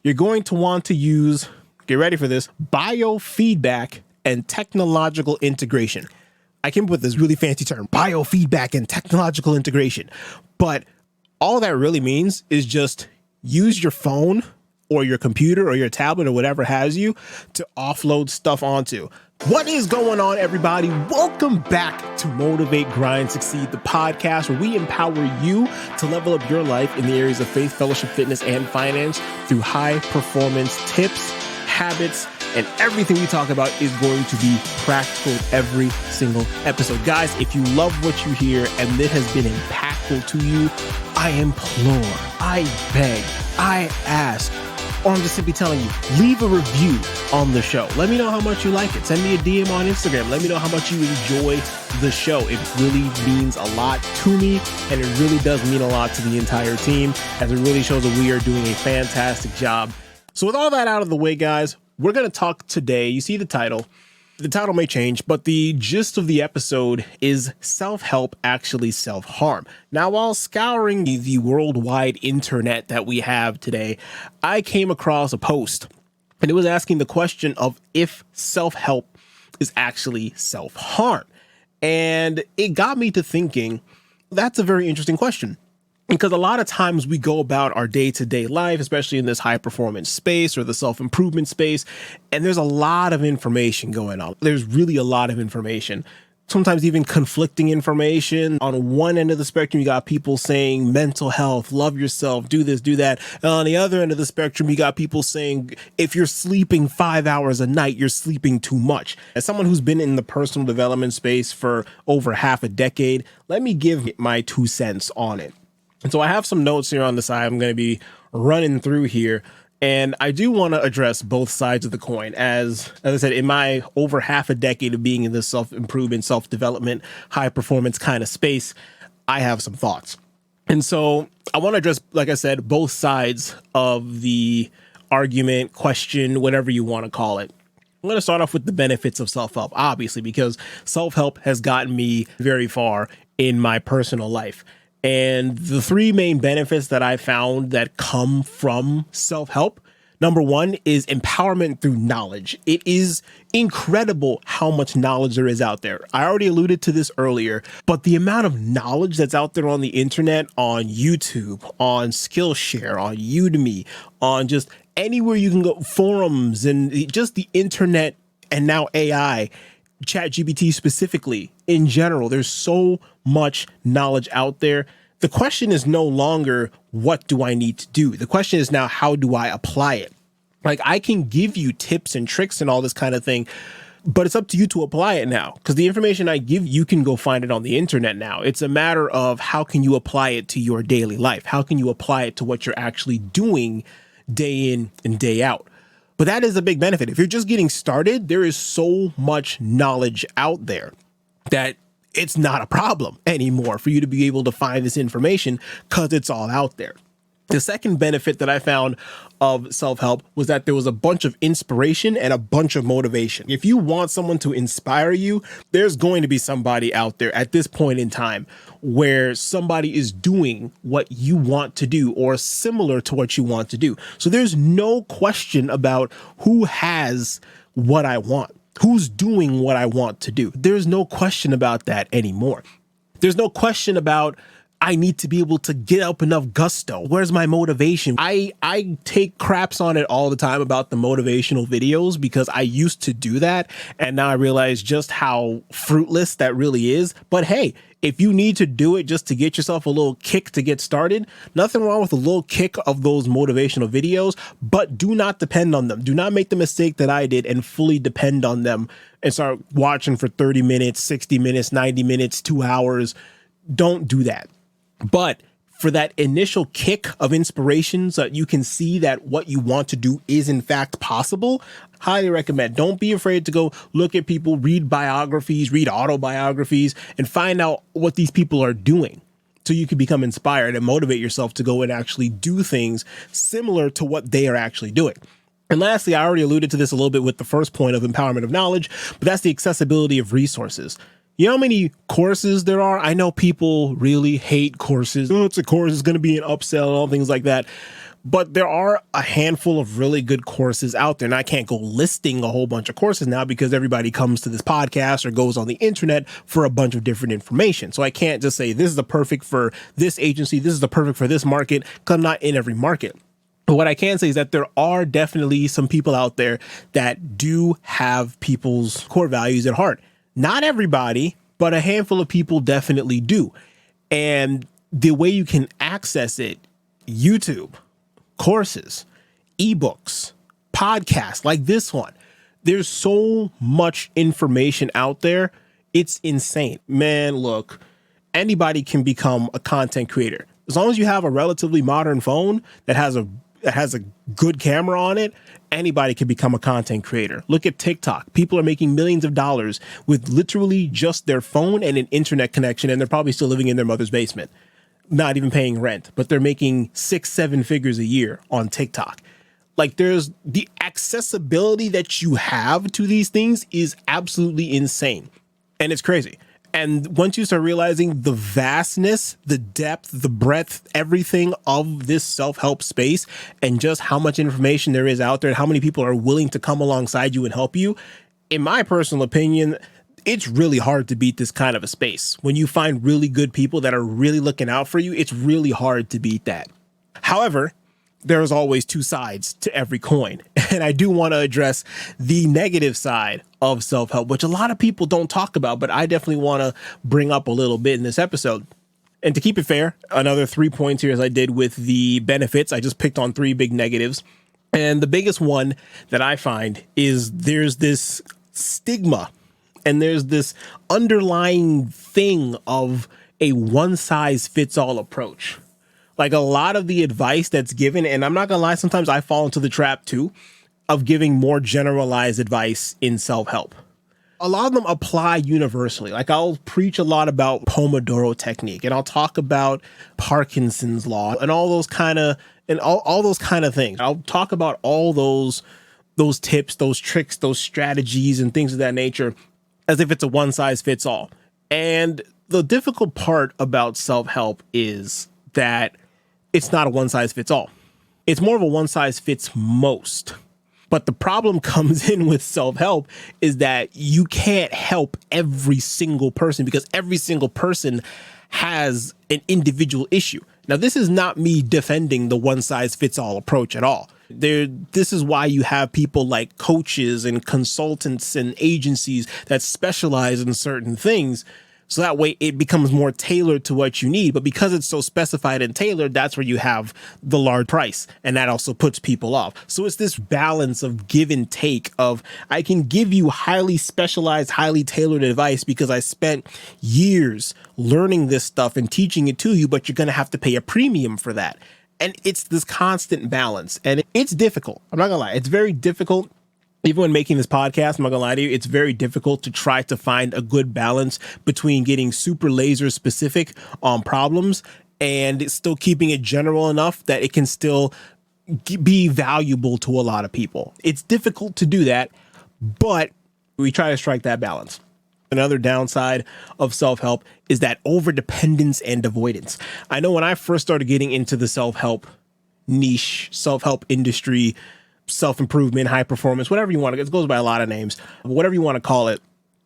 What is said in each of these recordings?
You're going to want to use, get ready for this, biofeedback and technological integration. I came up with this really fancy term, biofeedback and technological integration. But all that really means is just use your phone or your computer or your tablet or whatever has you to offload stuff onto. What is going on, everybody? Welcome back to Motivate, Grind, Succeed, the podcast where we empower you to level up your life in the areas of faith, fellowship, fitness, and finance through high performance tips, habits, and everything we talk about is going to be practical every single episode. Guys, if you love what you hear and this has been impactful to you, I implore, I beg, I ask, or I'm just simply telling you, leave a review on the show. Let me know how much you like it. Send me a DM on Instagram. Let me know how much you enjoy the show. It really means a lot to me, and it really does mean a lot to the entire team, as it really shows that we are doing a fantastic job. So with all that out of the way, guys, we're going to talk today. You see the title. The title may change, but the gist of the episode is self-help actually self-harm. Now, while scouring the worldwide internet that we have today, I came across a post, and it was asking the question of if self-help is actually self-harm. And it got me to thinking, that's a very interesting question. Because a lot of times we go about our day-to-day life, especially in this high-performance space or the self-improvement space, and there's a lot of information going on. There's really a lot of information, sometimes even conflicting information. On one end of the spectrum, you got people saying mental health, love yourself, do this, do that. And on the other end of the spectrum, you got people saying if you're sleeping 5 hours a night, you're sleeping too much. As someone who's been in the personal development space for over half a decade, let me give my 2 cents on it. And so I have some notes here on the side I'm going to be running through here. And I do want to address both sides of the coin. As I said, in my over half a decade of being in this self-improvement, self-development, high-performance kind of space, I have some thoughts. And so I want to address, like I said, both sides of the argument, question, whatever you want to call it. I'm going to start off with the benefits of self-help, obviously, because self-help has gotten me very far in my personal life. And the 3 main benefits that I found that come from self-help, number 1 is empowerment through knowledge. It is incredible how much knowledge there is out there. I already alluded to this earlier, but the amount of knowledge that's out there on the internet, on YouTube, on Skillshare, on Udemy, on just anywhere you can go, forums, and just the internet, and now AI, ChatGPT specifically, in general, there's so much knowledge out there. The question is no longer, what do I need to do? The question is now, how do I apply it? Like, I can give you tips and tricks and all this kind of thing, but it's up to you to apply it now, because the information I give you can go find it on the internet now. It's a matter of how can you apply it to your daily life? How can you apply it to what you're actually doing day in and day out? But that is a big benefit. If you're just getting started, there is so much knowledge out there that it's not a problem anymore for you to be able to find this information because it's all out there. The second benefit that I found of self-help was that there was a bunch of inspiration and a bunch of motivation. If you want someone to inspire you, there's going to be somebody out there at this point in time where somebody is doing what you want to do or similar to what you want to do. So there's no question about who has what I want, who's doing what I want to do. There's no question about that anymore. There's no question about I need to be able to get up enough gusto. Where's my motivation? I take craps on it all the time about the motivational videos because I used to do that. And now I realize just how fruitless that really is. But hey, if you need to do it just to get yourself a little kick to get started, nothing wrong with a little kick of those motivational videos, but do not depend on them. Do not make the mistake that I did and fully depend on them and start watching for 30 minutes, 60 minutes, 90 minutes, 2 hours. Don't do that. But for that initial kick of inspiration so that you can see that what you want to do is in fact possible, highly recommend. Don't be afraid to go look at people, read biographies, read autobiographies, and find out what these people are doing so you can become inspired and motivate yourself to go and actually do things similar to what they are actually doing. And lastly, I already alluded to this a little bit with the first point of empowerment of knowledge, but that's the accessibility of resources. You know how many courses there are? I know people really hate courses. Oh, it's a course, it's going to be an upsell and all things like that. But there are a handful of really good courses out there. And I can't go listing a whole bunch of courses now because everybody comes to this podcast or goes on the internet for a bunch of different information. So I can't just say this is the perfect for this agency, this is the perfect for this market, because I'm not in every market. But what I can say is that there are definitely some people out there that do have people's core values at heart. Not everybody, but a handful of people definitely do. And the way you can access it, YouTube, courses, ebooks, podcasts like this one. There's so much information out there. It's insane. Man, look, anybody can become a content creator. As long as you have a relatively modern phone that has a good camera on it, anybody can become a content creator. Look at TikTok. People are making millions of dollars with literally just their phone and an internet connection, and they're probably still living in their mother's basement, not even paying rent, but they're making 6-7 figures a year on TikTok. Like, there's the accessibility that you have to these things is absolutely insane. And it's crazy. And once you start realizing the vastness, the depth, the breadth, everything of this self-help space, and just how much information there is out there and how many people are willing to come alongside you and help you, in my personal opinion, it's really hard to beat this kind of a space. When you find really good people that are really looking out for you, it's really hard to beat that. However, there's always two sides to every coin. And I do want to address the negative side of self-help, which a lot of people don't talk about, but I definitely want to bring up a little bit in this episode. And to keep it fair, another 3 points here as I did with the benefits. I just picked on 3 big negatives. And the biggest one that I find is there's this stigma and there's this underlying thing of a one-size-fits-all approach. Like, a lot of the advice that's given, and I'm not gonna lie, sometimes I fall into the trap too, of giving more generalized advice in self-help. A lot of them apply universally. Like, I'll preach a lot about Pomodoro technique, and I'll talk about Parkinson's law and all those kind of things. I'll talk about all those tips, those tricks, those strategies, and things of that nature as if it's a one-size-fits-all. And the difficult part about self-help is that it's not a one-size-fits-all. It's more of a one-size-fits-most. But the problem comes in with self-help is that you can't help every single person because every single person has an individual issue. Now, this is not me defending the one-size-fits-all approach at all. This is why you have people like coaches and consultants and agencies that specialize in certain things. So that way it becomes more tailored to what you need. But because it's so specified and tailored, that's where you have the large price. And that also puts people off. So it's this balance of give and take of I can give you highly specialized, highly tailored advice because I spent years learning this stuff and teaching it to you, but you're going to have to pay a premium for that. And it's this constant balance. And it's difficult. I'm not going to lie. It's very difficult. Even when making this podcast, I'm not gonna lie to you, it's very difficult to try to find a good balance between getting super laser specific on problems and still keeping it general enough that it can still be valuable to a lot of people. It's difficult to do that, but we try to strike that balance. Another downside of self-help is that overdependence and avoidance. I know when I first started getting into the self-help niche, self-help industry, self-improvement, high performance, whatever you want to, it goes by a lot of names, whatever you want to call it.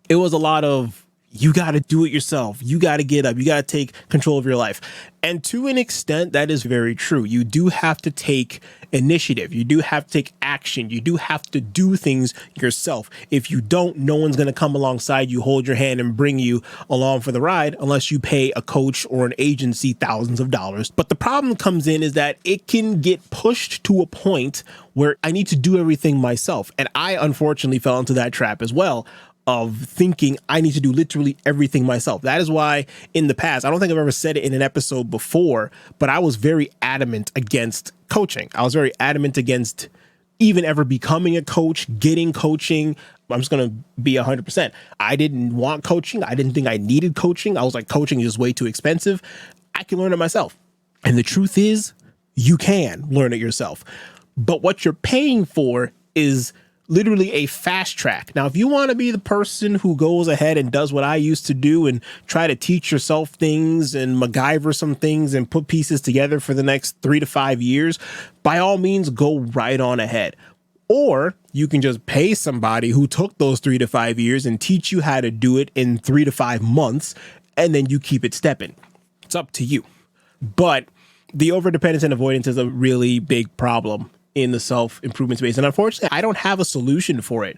It was a lot of, you got to do it yourself. You got to get up. You got to take control of your life. And to an extent, that is very true. You do have to take initiative. You do have to take action. You do have to do things yourself. If you don't, no one's going to come alongside you, hold your hand, and bring you along for the ride unless you pay a coach or an agency thousands of dollars. But the problem comes in is that it can get pushed to a point where I need to do everything myself. And I unfortunately fell into that trap as well, of thinking I need to do literally everything myself. That is why in the past, I don't think I've ever said it in an episode before, but I was very adamant against coaching. I was very adamant against even ever becoming a coach, getting coaching. I'm just going to be 100%. I didn't want coaching. I didn't think I needed coaching. I was like, coaching is way too expensive. I can learn it myself. And the truth is, you can learn it yourself. But what you're paying for is literally a fast track. Now, if you want to be the person who goes ahead and does what I used to do and try to teach yourself things and MacGyver some things and put pieces together for the next 3 to 5 years, by all means, go right on ahead. Or you can just pay somebody who took those 3 to 5 years and teach you how to do it in 3 to 5 months, and then you keep it stepping. It's up to you. But the overdependence and avoidance is a really big problem in the self-improvement space. And unfortunately, I don't have a solution for it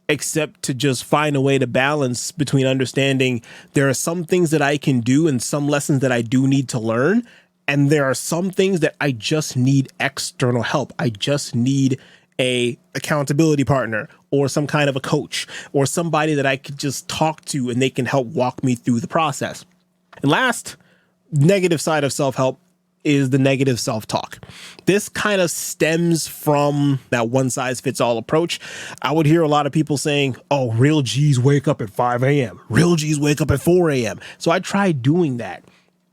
except to just find a way to balance between understanding there are some things that I can do and some lessons that I do need to learn. And there are some things that I just need external help. I just need a accountability partner or some kind of a coach or somebody that I could just talk to and they can help walk me through the process. And last, negative side of self-help is the negative self-talk. This kind of stems from that one-size-fits-all approach. I would hear a lot of people saying, oh, real G's wake up at 5 a.m. Real G's wake up at 4 a.m. So I tried doing that.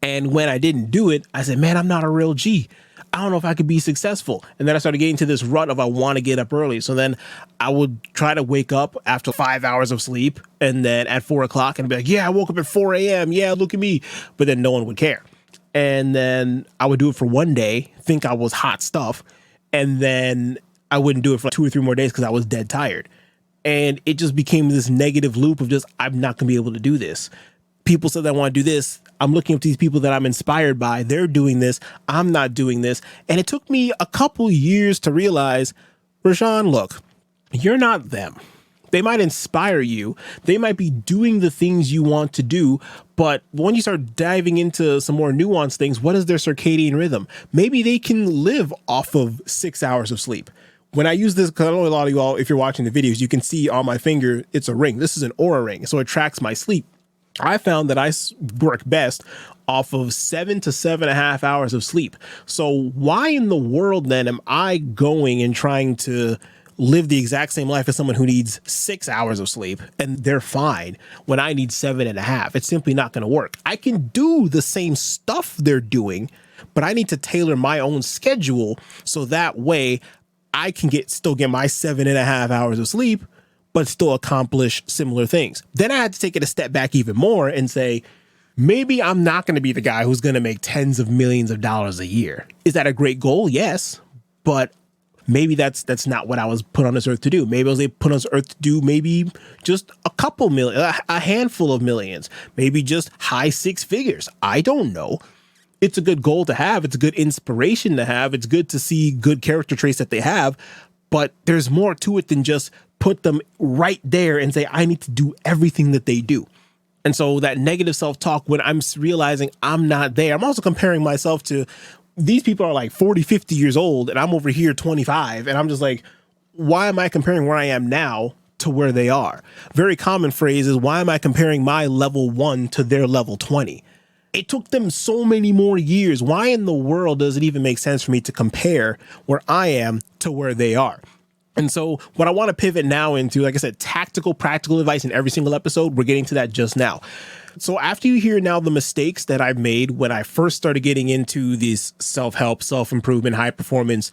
And when I didn't do it, I said, man, I'm not a real G. I don't know if I could be successful. And then I started getting to this rut of I want to get up early. So then I would try to wake up after 5 hours of sleep and then at 4 o'clock and be like, yeah, I woke up at 4 a.m. Yeah, look at me. But then no one would care. And then I would do it for one day, think I was hot stuff. And then I wouldn't do it for like 2 or 3 more days because I was dead tired. And it just became this negative loop of just, I'm not going to be able to do this. People said they want to do this. I'm looking up to these people that I'm inspired by. They're doing this. I'm not doing this. And it took me a couple years to realize, Rashawn, look, you're not them. They might inspire you. They might be doing the things you want to do. But when you start diving into some more nuanced things, what is their circadian rhythm? Maybe they can live off of 6 hours of sleep. When I use this, because I know a lot of you all, if you're watching the videos, you can see on my finger, it's a ring. This is an Oura ring. So it tracks my sleep. I found that I work best off of 7 to 7.5 hours of sleep. So why in the world then am I going and trying to live the exact same life as someone who needs 6 hours of sleep and they're fine when I need 7.5? It's simply not going to work. I can do the same stuff they're doing, but I need to tailor my own schedule so that way I can still get my 7.5 hours of sleep, but still accomplish similar things. Then I had to take it a step back even more and say, maybe I'm not going to be the guy who's going to make tens of millions of dollars a year. Is that a great goal? Yes. But maybe that's not what I was put on this earth to do. Maybe I was put on this earth to do maybe just a couple million, a handful of millions, maybe just high 6 figures. I don't know. It's a good goal to have. It's a good inspiration to have. It's good to see good character traits that they have. But there's more to it than just put them right there and say, I need to do everything that they do. And so that negative self-talk, when I'm realizing I'm not there, I'm also comparing myself to these people are like 40, 50 years old, and I'm over here 25. And I'm just like, why am I comparing where I am now to where they are? Very common phrase is, why am I comparing my level 1 to their level 20? It took them so many more years. Why in the world does it even make sense for me to compare where I am to where they are? And so what I want to pivot now into, like I said, tactical, practical advice in every single episode. We're getting to that just now. So after you hear now the mistakes that I've made when I first started getting into this self-help, self-improvement, high performance,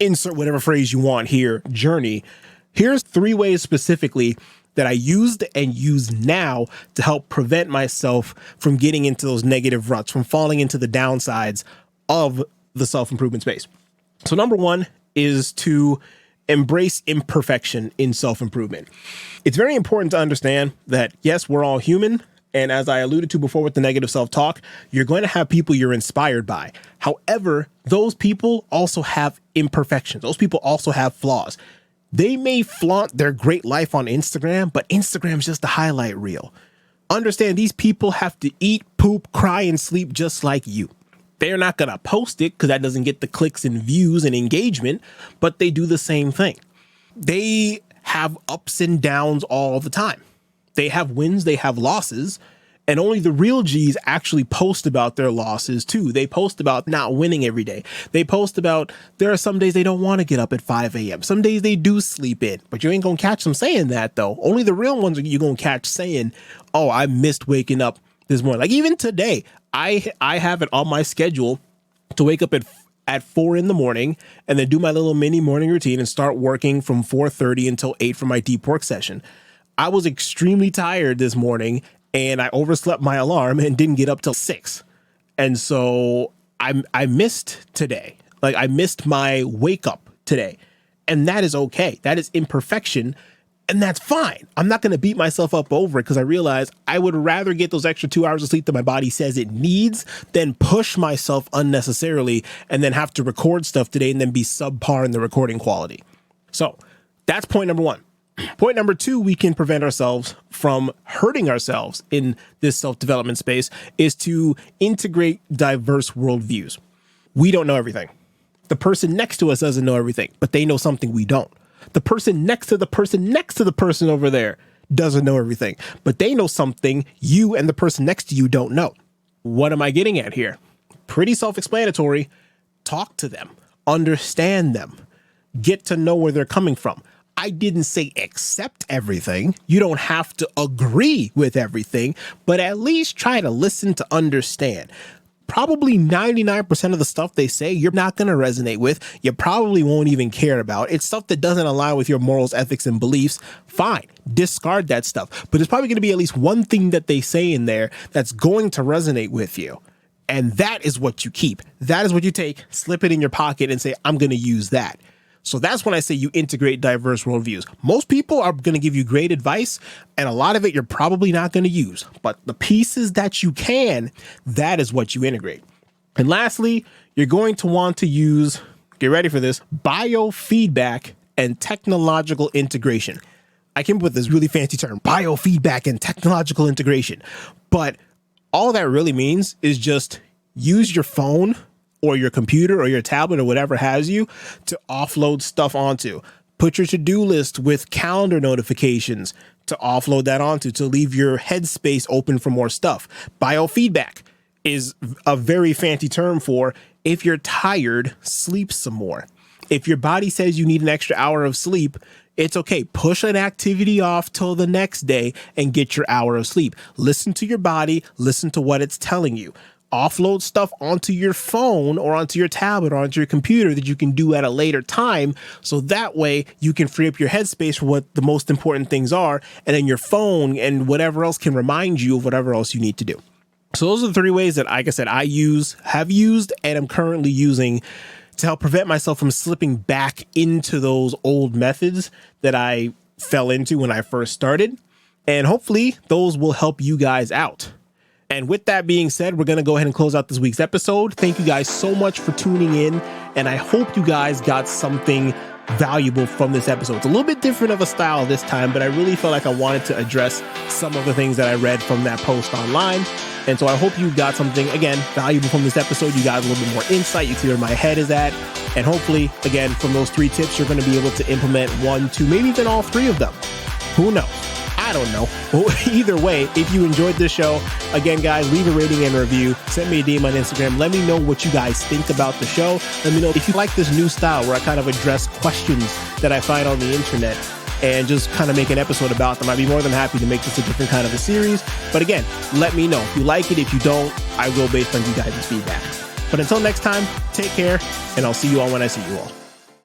insert whatever phrase you want here, journey, here's 3 ways specifically that I used and use now to help prevent myself from getting into those negative ruts, from falling into the downsides of the self-improvement space. So number 1 is to embrace imperfection in self-improvement. It's very important to understand that, yes, we're all human. And as I alluded to before with the negative self-talk, you're going to have people you're inspired by. However, those people also have imperfections. Those people also have flaws. They may flaunt their great life on Instagram, but Instagram's just a highlight reel. Understand, these people have to eat, poop, cry, and sleep just like you. They're not going to post it because that doesn't get the clicks and views and engagement, but they do the same thing. They have ups and downs all the time. They have wins, they have losses, and only the real G's actually post about their losses too. They post about not winning every day. They post about there are some days they don't want to get up at 5 a.m. Some days they do sleep in, but you ain't going to catch them saying that though. Only the real ones are you going to catch saying, oh, I missed waking up this morning. Like even today, I have it on my schedule to wake up at at 4 in the morning and then do my little mini morning routine and start working from 4:30 until 8 for my deep work session. I was extremely tired this morning and I overslept my alarm and didn't get up till 6. And so I missed today. Like I missed my wake up today. And that is okay. That is imperfection. And that's fine. I'm not going to beat myself up over it because I realize I would rather get those extra 2 hours of sleep that my body says it needs than push myself unnecessarily and then have to record stuff today and then be subpar in the recording quality. So that's point number 1. Point number 2, we can prevent ourselves from hurting ourselves in this self-development space is to integrate diverse worldviews. We don't know everything. The person next to us doesn't know everything, but they know something we don't. The person next to the person next to the person over there doesn't know everything, but they know something you and the person next to you don't know. What am I getting at here? Pretty self-explanatory. Talk to them, understand them, get to know where they're coming from. I didn't say accept everything. You don't have to agree with everything, but at least try to listen to understand. Probably 99% of the stuff they say, you're not going to resonate with. You probably won't even care about. It's stuff that doesn't align with your morals, ethics, and beliefs. Fine, discard that stuff. But there's probably going to be at least one thing that they say in there that's going to resonate with you. And that is what you keep. That is what you take, slip it in your pocket and say, I'm going to use that. So that's when I say you integrate diverse worldviews. Most people are going to give you great advice, and a lot of it you're probably not going to use. But the pieces that you can, that is what you integrate. And lastly, you're going to want to use, get ready for this, biofeedback and technological integration. I came up with this really fancy term, biofeedback and technological integration. But all that really means is just use your phone or your computer or your tablet or whatever has you to offload stuff onto. Put your to-do list with calendar notifications to offload that onto, to leave your headspace open for more stuff. Biofeedback is a very fancy term for if you're tired, sleep some more. If your body says you need an extra hour of sleep, it's okay. Push an activity off till the next day and get your hour of sleep. Listen to your body. Listen to what it's telling you. Offload stuff onto your phone or onto your tablet or onto your computer that you can do at a later time. So that way you can free up your headspace for what the most important things are. And then your phone and whatever else can remind you of whatever else you need to do. So those are the 3 ways that, like I said, I have used, and am currently using to help prevent myself from slipping back into those old methods that I fell into when I first started. And hopefully those will help you guys out. And with that being said, we're going to go ahead and close out this week's episode. Thank you guys so much for tuning in. And I hope you guys got something valuable from this episode. It's a little bit different of a style this time, but I really felt like I wanted to address some of the things that I read from that post online. And so I hope you got something, again, valuable from this episode. You got a little bit more insight. You see where my head is at. And hopefully, again, from those 3 tips, you're going to be able to implement 1, 2, maybe even all 3 of them. Who knows? I don't know. Either way, if you enjoyed this show, again, guys, leave a rating and review. Send me a DM on Instagram. Let me know what you guys think about the show. Let me know if you like this new style where I kind of address questions that I find on the internet and just kind of make an episode about them. I'd be more than happy to make this a different kind of a series. But again, let me know. If you like it, if you don't, I will based on you guys' feedback. But until next time, take care, and I'll see you all when I see you all.